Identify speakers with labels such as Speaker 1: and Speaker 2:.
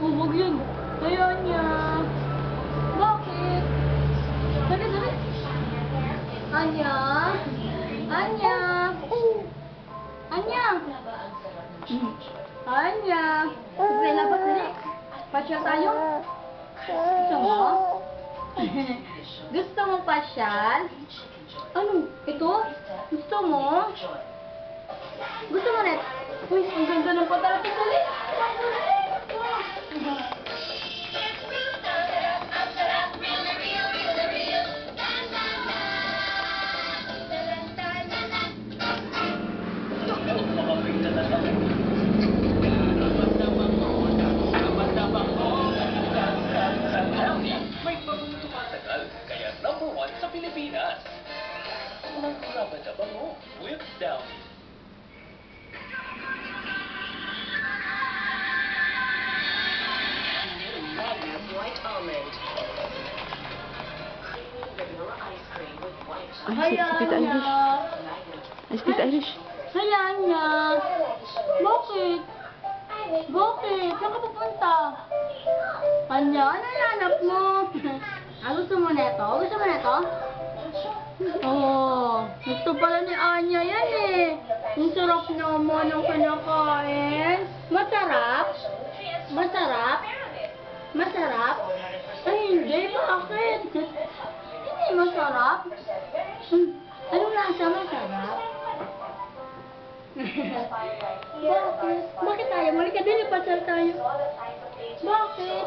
Speaker 1: Huwag yun. Ayaw niya. Bakit? Dali, dali. Anya? Anya? Anya? Anya? Sige, labas dali. Pasyal tayo? Gusto mo? Gusto mo pasyal? Ano? Ito? Gusto mo? Gusto mo rin? Uy, ang ganda ng patalapit ulit.
Speaker 2: May bagong tumatagal, kaya #1 sa Pilipinas. Unang Rabadabango with Downy. Magnum White Almond. Creamy vanilla ice cream with white
Speaker 3: Ay, si Tita Irish. Ay, si Tita Irish.
Speaker 1: Hayaan niya. Bakit? Bakit? Saan ka pupunta? Anya, ano hanap mo? Gusto mo neto? Gusto mo neto? Oo. Gusto pala ni Anya yan eh. Ang sarap naman ang kinakain. Masarap? Masarap? Masarap? Ay, hindi. Bakit? Hindi masarap. Anong lasa? Masarap? Bakit? Bakit tayo? Mali ka din, ipasal tayo. Bakit?